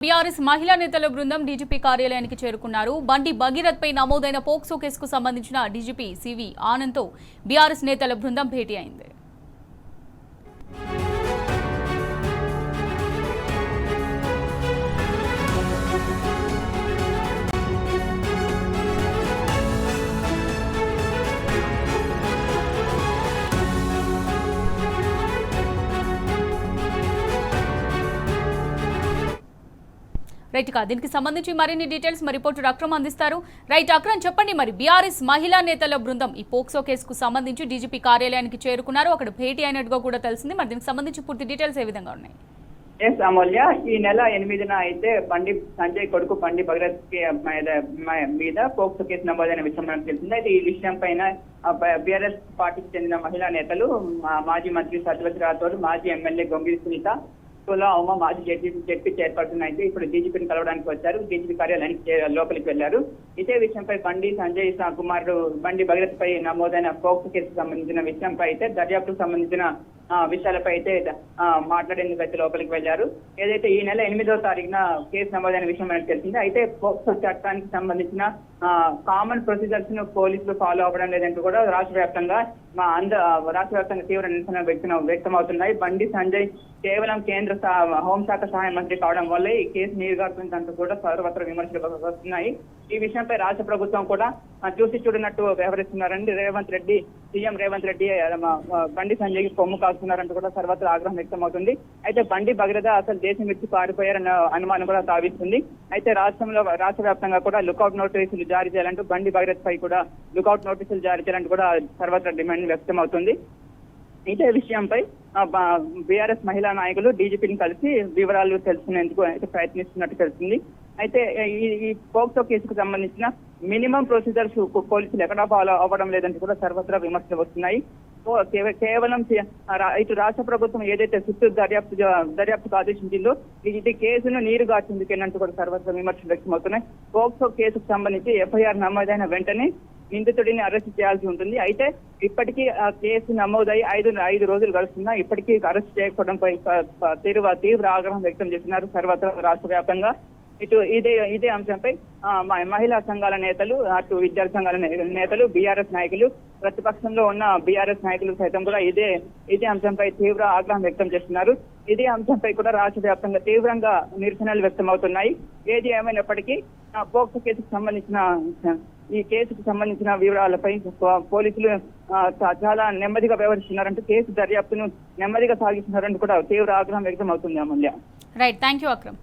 BRS మహిళా నేతల బృందం డీజీపీ కార్యాలయానికి చేరుకున్నారు. బండి భగీరథ్ పై నమోదైన పోక్సో కేసుకు సంబంధించిన డీజీపీ సివి ఆనంద్తో బీఆర్ఎస్ నేతల బృందం భేటీ అయింది. రైట్ కా దీనికి సంబంధించి మరిన్ని డీటెయిల్స్ మా రిపోర్టర్ అక్రమ్ అందిస్తారు. రైట్ అక్రమ్, చెప్పండి, మరి బీఆర్ఎస్ మహిళా నేతల బృందం ఈ పోక్సో కేసుకు సంబంధించి డీజీపీ కార్యాలయానికి చేరుకున్నారు, అక్కడ భేటీ అయినట్టుగా కూడా తెలిసింది. మరి దీనికి సంబంధించి పూర్తి డీటెయిల్స్ ఏ విధంగా ఉన్నాయి? అమూల్య, ఈ నెల 8న అయితే బండి సంజయ్ కొడుకు బండి భగీరథ్ మీద పోక్సో కేసు నమోదైన విషయం మనకు తెలిసింది. అయితే ఈ విషయం పైన బీఆర్ఎస్ పార్టీకి చెందిన మహిళా నేతలు మాజీ మంత్రి సత్యవతి రాథోడ్, మాజీ ఎమ్మెల్యే గొంగిడి సునీత, ఉమా, మాజీ జడ్పీ చైర్పర్సన్ అయితే ఇప్పుడు డీజీపీని కలవడానికి వచ్చారు. డీజీపీ కార్యాలయానికి లోపలికి వెళ్లారు. ఇదే విషయంపై బండి సంజయ్ కుమార్ బండి భగీరథ్ పై నమోదైన పోక్సో కేసుకు సంబంధించిన విషయంపై అయితే దర్యాప్తుకు సంబంధించిన విషయాలపై అయితే మాట్లాడేందుకు అయితే లోపలికి వెళ్లారు. ఏదైతే ఈ నెల 8వ తారీఖున కేసు నమోదైన విషయం మనకు తెలిసింది. అయితే పోక్సో చట్టానికి సంబంధించిన కామన్ ప్రొసీజర్స్ ను పోలీసులు ఫాలో అవ్వడం లేదంటూ కూడా రాష్ట్ర వ్యాప్తంగా తీవ్ర నిరసన వ్యక్తమవుతున్నాయి. బండి సంజయ్ కేవలం కేంద్ర హోంశాఖ సహాయ మంత్రి కావడం వల్ల ఈ కేసు నీరుగారుతుందంటూ కూడా సర్వత్ర విమర్శలు వస్తున్నాయి. ఈ విషయంపై రాష్ట్ర ప్రభుత్వం కూడా చూసి చూడనట్టు వ్యవహరిస్తున్నారండి. సీఎం రేవంత్ రెడ్డి బండి సంజయ్ కొమ్ము కాస్తున్నారంటూ కూడా సర్వత్ర ఆగ్రహం వ్యక్తమవుతుంది. అయితే బండి భగీరథ అసలు దేశం విడిచి పారిపోయారన్న అనుమానం కూడా తావిస్తుంది. అయితే రాష్ట్ర వ్యాప్తంగా కూడా లుకౌట్ నోటీసులు జారీ చేయాలంటూ బండి భగీరథ్ పై కూడా లుకౌట్ నోటీసులు జారీ చేయాలంటూ కూడా సర్వత్ర డిమాండ్ వ్యక్తమవుతుంది. ఇదే విషయంపై బీఆర్ఎస్ మహిళా నాయకులు డీజీపీని కలిసి వివరాలు తెలుసుకునేందుకు అయితే ప్రయత్నిస్తున్నట్టు తెలిసింది. అయితే ఈ పోక్సో కేసుకు సంబంధించిన మినిమం ప్రొసీజర్స్ పోలీసులు ఎక్కడా ఫాలో అవ్వడం లేదంటూ కూడా సర్వత్రా విమర్శలు వస్తున్నాయి. కేవలం ఇటు రాష్ట్ర ప్రభుత్వం ఏదైతే చిత్తూరు దర్యాప్తుకు ఆదేశించిందో ఇది కేసును నీరు గార్చేందుకేనంటూ కూడా సర్వత్రా విమర్శలు వ్యక్తమవుతున్నాయి. పోక్సో కేసుకు సంబంధించి ఎఫ్ఐఆర్ నమోదైన వెంటనే నిందితుడిని అరెస్ట్ చేయాల్సి ఉంటుంది. అయితే ఇప్పటికీ ఆ కేసు నమోదై 5 రోజులు గడుస్తున్నా ఇప్పటికీ అరెస్ట్ చేయకపోవడంపై తీవ్ర ఆగ్రహం వ్యక్తం చేస్తున్నారు సర్వత్రా రాష్ట్ర వ్యాప్తంగా. ఇటు ఇదే అంశంపై మహిళా సంఘాల నేతలు, అటు విద్యార్థి సంఘాల నేతలు, బీఆర్ఎస్ నాయకులు, ప్రతిపక్షంలో ఉన్న బీఆర్ఎస్ నాయకులు సైతం కూడా ఇదే అంశంపై తీవ్ర ఆగ్రహం వ్యక్తం చేస్తున్నారు. ఇదే అంశంపై కూడా రాష్ట్ర వ్యాప్తంగా తీవ్రంగా నిరసనలు వ్యక్తమవుతున్నాయి. ఏది ఏమైనప్పటికీ పోక్సో కేసుకు సంబంధించిన వివరాలపై పోలీసులు చాలా నెమ్మదిగా వ్యవహరిస్తున్నారంటూ కేసు దర్యాప్తును నెమ్మదిగా సాగిస్తున్నారంటూ కూడా తీవ్ర ఆగ్రహం వ్యక్తం అవుతుంది. Amulya. Right, thank you Akram.